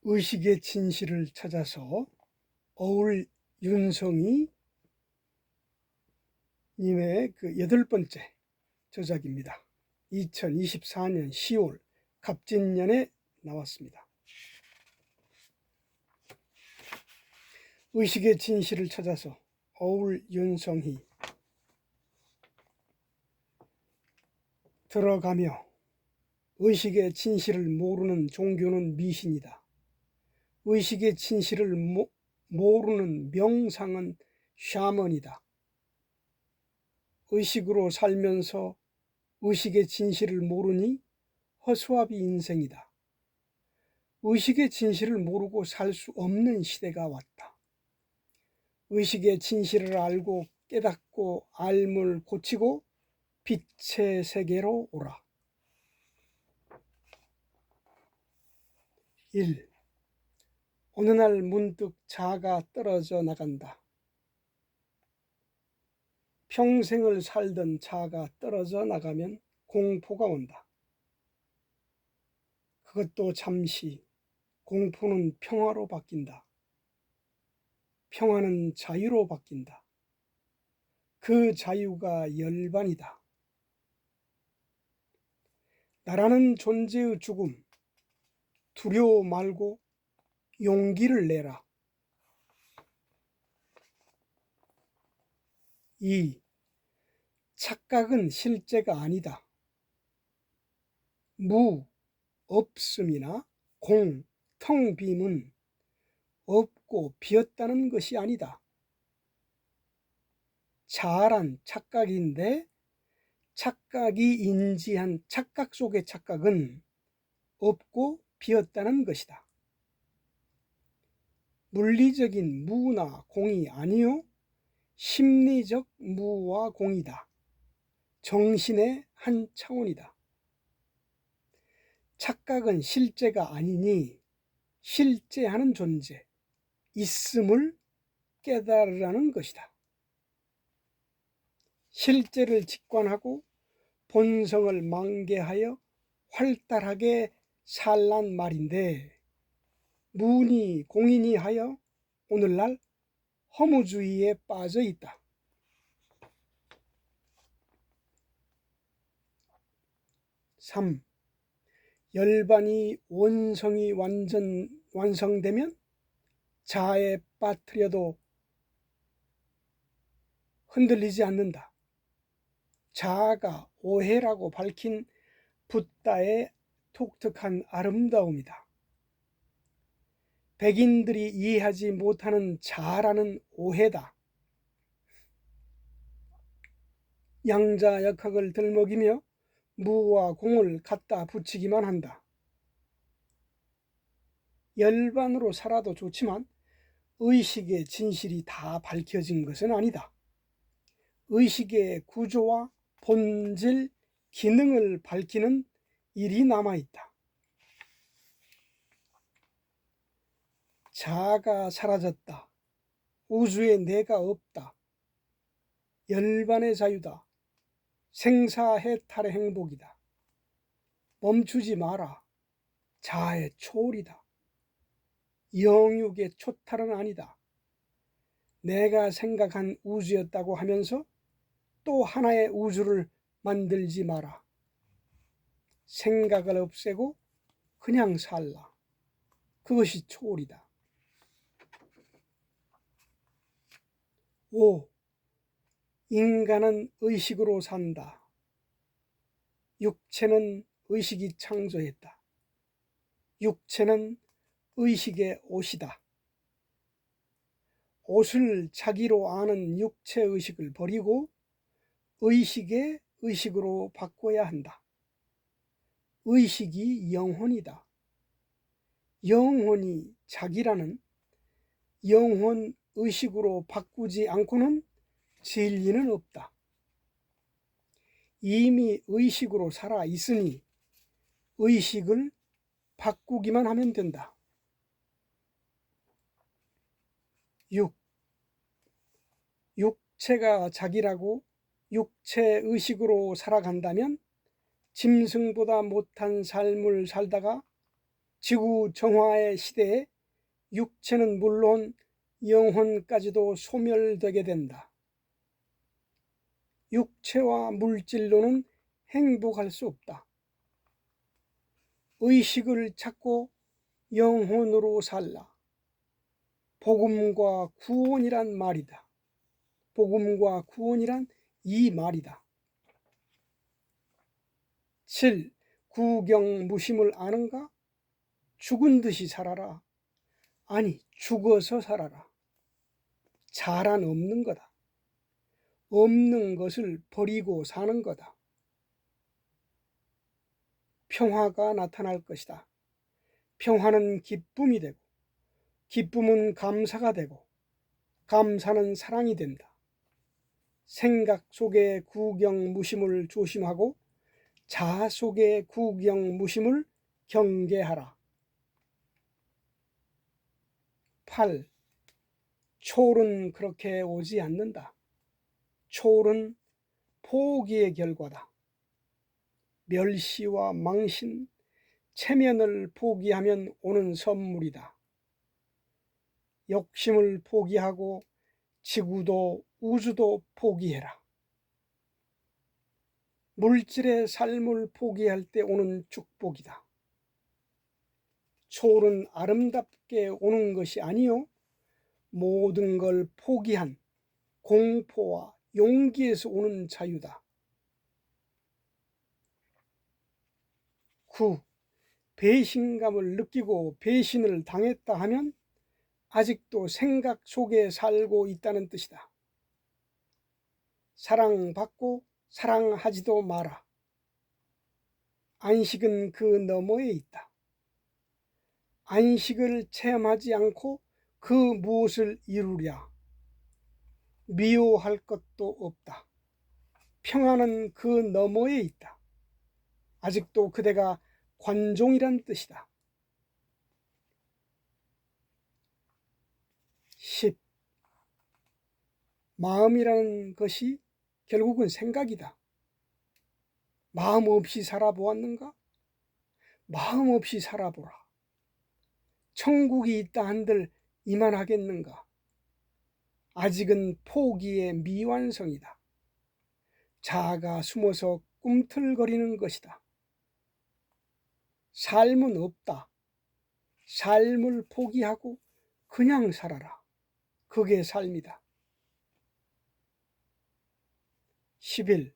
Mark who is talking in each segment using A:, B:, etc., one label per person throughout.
A: 의식의 진실을 찾아서 어울 윤성희 님의 그 8번째 저작입니다. 2024년 10월 갑진년에 나왔습니다. 의식의 진실을 찾아서 어울 윤성희. 들어가며 의식의 진실을 모르는 종교는 미신이다. 의식의 진실을 모르는 명상은 샤먼이다. 의식으로 살면서 의식의 진실을 모르니 허수아비 인생이다. 의식의 진실을 모르고 살 수 없는 시대가 왔다. 의식의 진실을 알고 깨닫고 앓물 고치고 빛의 세계로 오라. 1. 어느 날 문득 자아가 떨어져 나간다. 평생을 살던 자아가 떨어져 나가면 공포가 온다. 그것도 잠시. 공포는 평화로 바뀐다. 평화는 자유로 바뀐다. 그 자유가 열반이다. 나라는 존재의 죽음, 두려워 말고 용기를 내라. 2. 착각은 실제가 아니다. 무, 없음이나 공, 텅 빔은 없고 비었다는 것이 아니다. 자아란 착각인데 착각이 인지한 착각 속의 착각은 없고 비었다는 것이다. 물리적인 무나 공이 아니요 심리적 무와 공이다. 정신의 한 차원이다. 착각은 실제가 아니니 실제하는 존재, 있음을 깨달으라는 것이다. 실제를 직관하고 본성을 망개하여 활달하게 살란 말인데 무니 공인이 하여 오늘날 허무주의에 빠져 있다. 3. 열반이 원성이 완성되면 자아에 빠뜨려도 흔들리지 않는다. 자아가 오해라고 밝힌 붓다의 독특한 아름다움이다. 백인들이 이해하지 못하는 자아라는 오해다. 양자역학을 들먹이며 무와 공을 갖다 붙이기만 한다. 열반으로 살아도 좋지만 의식의 진실이 다 밝혀진 것은 아니다. 의식의 구조와 본질, 기능을 밝히는 일이 남아있다. 자아가 사라졌다. 우주에 내가 없다. 열반의 자유다. 생사해탈의 행복이다. 멈추지 마라. 자아의 초월이다. 영육의 초탈은 아니다. 내가 생각한 우주였다고 하면서 또 하나의 우주를 만들지 마라. 생각을 없애고 그냥 살라. 그것이 초월이다. 5. 인간은 의식으로 산다. 육체는 의식이 창조했다. 육체는 의식의 옷이다. 옷을 자기로 아는 육체의식을 버리고 의식의 의식으로 바꿔야 한다. 의식이 영혼이다. 영혼이 자기라는 영혼 의식으로 바꾸지 않고는 진리는 없다. 이미 의식으로 살아 있으니 의식을 바꾸기만 하면 된다. 6. 육체가 자기라고 육체의식으로 살아간다면 짐승보다 못한 삶을 살다가 지구 정화의 시대에 육체는 물론 영혼까지도 소멸되게 된다. 육체와 물질로는 행복할 수 없다. 의식을 찾고 영혼으로 살라. 복음과 구원이란 말이다. 복음과 구원이란 이 말이다. 7. 구경무심을 아는가? 죽은 듯이 살아라. 아니, 죽어서 살아라. 자란 없는 거다. 없는 것을 버리고 사는 거다. 평화가 나타날 것이다. 평화는 기쁨이 되고, 기쁨은 감사가 되고, 감사는 사랑이 된다. 생각 속의 구경무심을 조심하고 자아 속의 구경무심을 경계하라. 8. 초월은 그렇게 오지 않는다. 초월은 포기의 결과다. 멸시와 망신, 체면을 포기하면 오는 선물이다. 욕심을 포기하고 지구도 우주도 포기해라. 물질의 삶을 포기할 때 오는 축복이다. 초월은 아름답게 오는 것이 아니요, 모든 걸 포기한 공포와 용기에서 오는 자유다. 9. 배신감을 느끼고 배신을 당했다 하면 아직도 생각 속에 살고 있다는 뜻이다. 사랑받고 사랑하지도 마라. 안식은 그 너머에 있다. 안식을 체험하지 않고 그 무엇을 이루랴. 미워할 것도 없다. 평안은 그 너머에 있다. 아직도 그대가 관종이란 뜻이다. 10. 마음이라는 것이 결국은 생각이다. 마음 없이 살아보았는가? 마음 없이 살아보라. 천국이 있다 한들 이만하겠는가? 아직은 포기의 미완성이다. 자아가 숨어서 꿈틀거리는 것이다. 삶은 없다. 삶을 포기하고 그냥 살아라. 그게 삶이다. 11.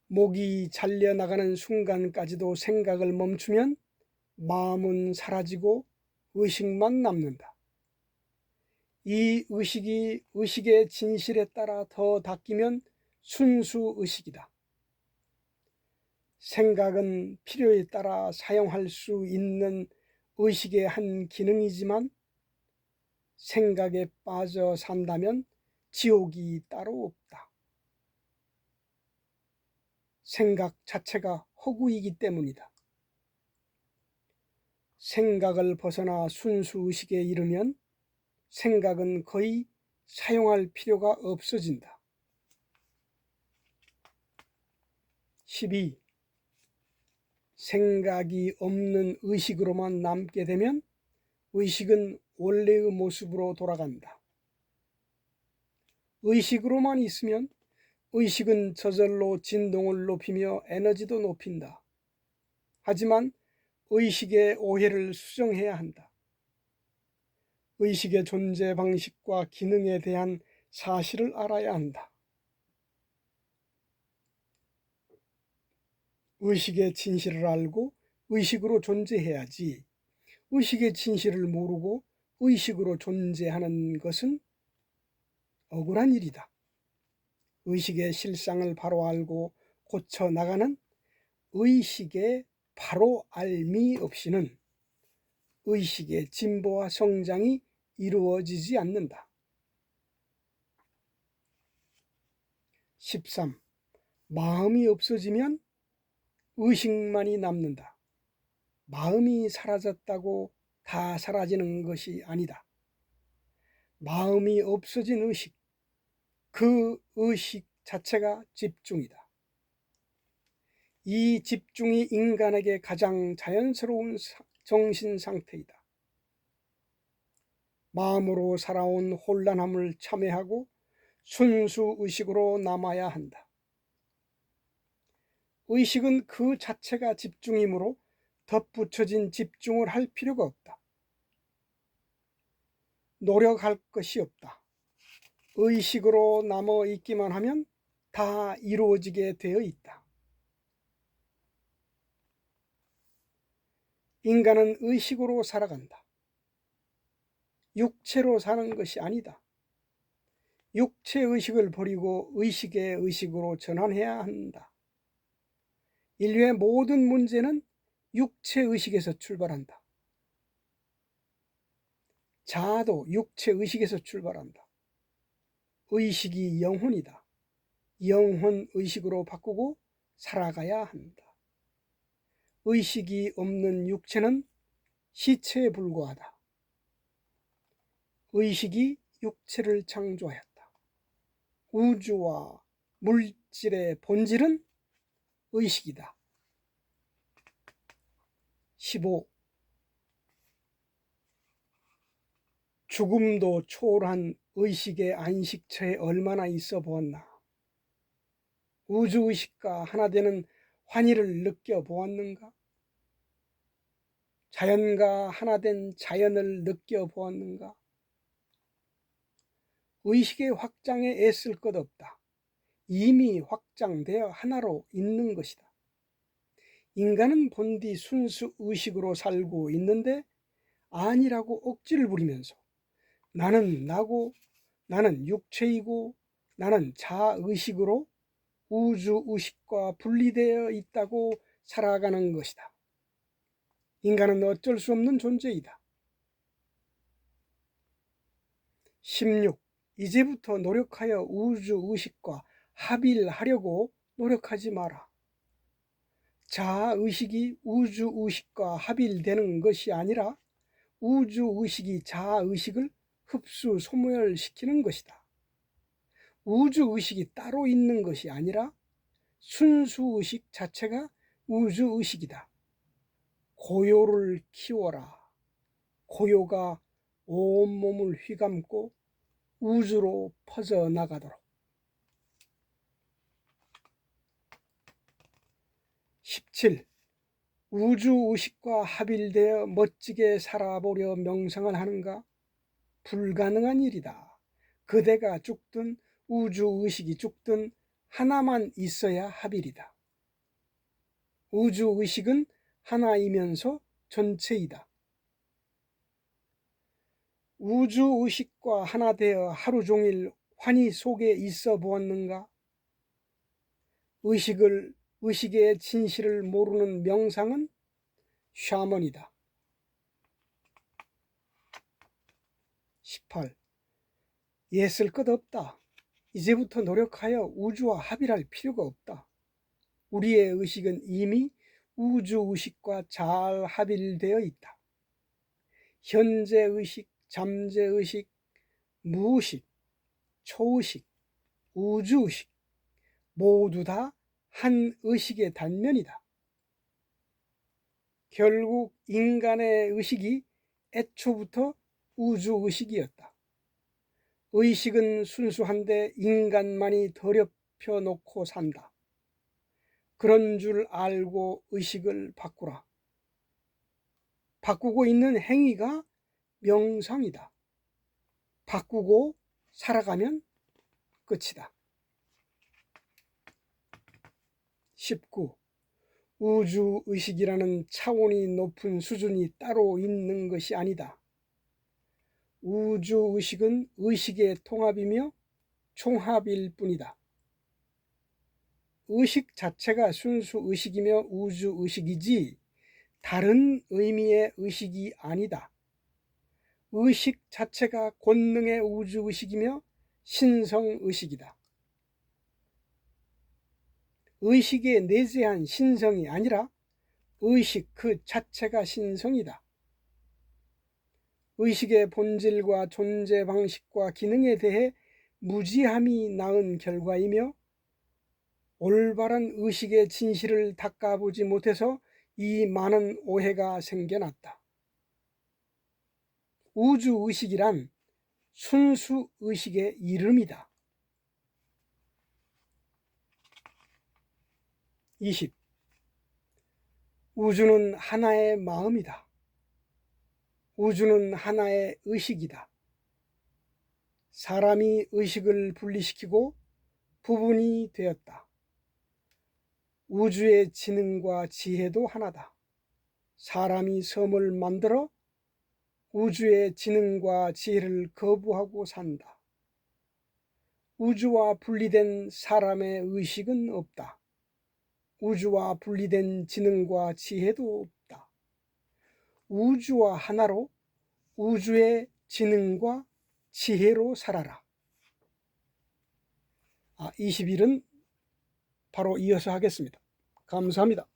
A: 목이 잘려나가는 순간까지도 생각을 멈추면 마음은 사라지고 의식만 남는다. 이 의식이 의식의 진실에 따라 더 닦이면 순수 의식이다. 생각은 필요에 따라 사용할 수 있는 의식의 한 기능이지만 생각에 빠져 산다면 지옥이 따로 없다. 생각 자체가 허구이기 때문이다. 생각을 벗어나 순수의식에 이르면 생각은 거의 사용할 필요가 없어진다. 12. 생각이 없는 의식으로만 남게 되면 의식은 원래의 모습으로 돌아간다. 의식으로만 있으면 의식은 저절로 진동을 높이며 에너지도 높인다. 하지만 의식의 오해를 수정해야 한다. 의식의 존재 방식과 기능에 대한 사실을 알아야 한다. 의식의 진실을 알고 의식으로 존재해야지, 의식의 진실을 모르고 의식으로 존재하는 것은 억울한 일이다. 의식의 실상을 바로 알고 고쳐나가는 의식의 바로 알미 없이는 의식의 진보와 성장이 이루어지지 않는다. 13. 마음이 없어지면 의식만이 남는다. 마음이 사라졌다고 다 사라지는 것이 아니다. 마음이 없어진 의식, 그 의식 자체가 집중이다. 이 집중이 인간에게 가장 자연스러운 정신 상태이다. 마음으로 살아온 혼란함을 참회하고 순수 의식으로 남아야 한다. 의식은 그 자체가 집중이므로 덧붙여진 집중을 할 필요가 없다. 노력할 것이 없다. 의식으로 남아 있기만 하면 다 이루어지게 되어 있다. 인간은 의식으로 살아간다. 육체로 사는 것이 아니다. 육체의식을 버리고 의식의 의식으로 전환해야 한다. 인류의 모든 문제는 육체의식에서 출발한다. 자아도 육체의식에서 출발한다. 의식이 영혼이다. 영혼의식으로 바꾸고 살아가야 한다. 의식이 없는 육체는 시체에 불과하다. 의식이 육체를 창조하였다. 우주와 물질의 본질은 의식이다. 15. 죽음도 초월한 의식의 안식처에 얼마나 있어 보았나. 우주의식과 하나 되는 환희를 느껴보았는가? 자연과 하나 된 자연을 느껴보았는가? 의식의 확장에 애쓸 것 없다. 이미 확장되어 하나로 있는 것이다. 인간은 본디 순수 의식으로 살고 있는데 아니라고 억지를 부리면서 나는 나고 나는 육체이고 나는 자의식으로 우주의식과 분리되어 있다고 살아가는 것이다. 인간은 어쩔 수 없는 존재이다. 16. 이제부터 노력하여 우주의식과 합일하려고 노력하지 마라. 자의식이 우주의식과 합일되는 것이 아니라 우주의식이 자의식을 흡수 소멸시키는 것이다. 우주의식이 따로 있는 것이 아니라 순수의식 자체가 우주의식이다. 고요를 키워라. 고요가 온몸을 휘감고 우주로 퍼져나가도록. 17. 우주의식과 합일되어 멋지게 살아보려 명상을 하는가? 불가능한 일이다. 그대가 죽든 우주의식이 죽든 하나만 있어야 합일이다. 우주의식은 하나이면서 전체이다. 우주의식과 하나 되어 하루 종일 환희 속에 있어 보았는가? 의식의 진실을 모르는 명상은 샤먼이다. 18. 애쓸 것 없다. 이제부터 노력하여 우주와 합일할 필요가 없다. 우리의 의식은 이미 우주의식과 잘 합일되어 있다. 현재의식, 잠재의식, 무의식, 초의식, 우주의식 모두 다 한 의식의 단면이다. 결국 인간의 의식이 애초부터 우주의식이었다. 의식은 순수한데 인간만이 더럽혀 놓고 산다. 그런 줄 알고 의식을 바꾸라. 바꾸고 있는 행위가 명상이다. 바꾸고 살아가면 끝이다. 19. 우주의식이라는 차원이 높은 수준이 따로 있는 것이 아니다. 우주의식은 의식의 통합이며 총합일 뿐이다. 의식 자체가 순수의식이며 우주의식이지 다른 의미의 의식이 아니다. 의식 자체가 권능의 우주의식이며 신성의식이다. 의식에 내재한 신성이 아니라 의식 그 자체가 신성이다. 의식의 본질과 존재 방식과 기능에 대해 무지함이 낳은 결과이며 올바른 의식의 진실을 닦아보지 못해서 이 많은 오해가 생겨났다. 우주의식이란 순수의식의 이름이다. 20. 우주는 하나의 마음이다. 우주는 하나의 의식이다. 사람이 의식을 분리시키고 부분이 되었다. 우주의 지능과 지혜도 하나다. 사람이 섬을 만들어 우주의 지능과 지혜를 거부하고 산다. 우주와 분리된 사람의 의식은 없다. 우주와 분리된 지능과 지혜도 없다. 우주와 하나로 우주의 지능과 지혜로 살아라. 20일은 바로 이어서 하겠습니다. 감사합니다.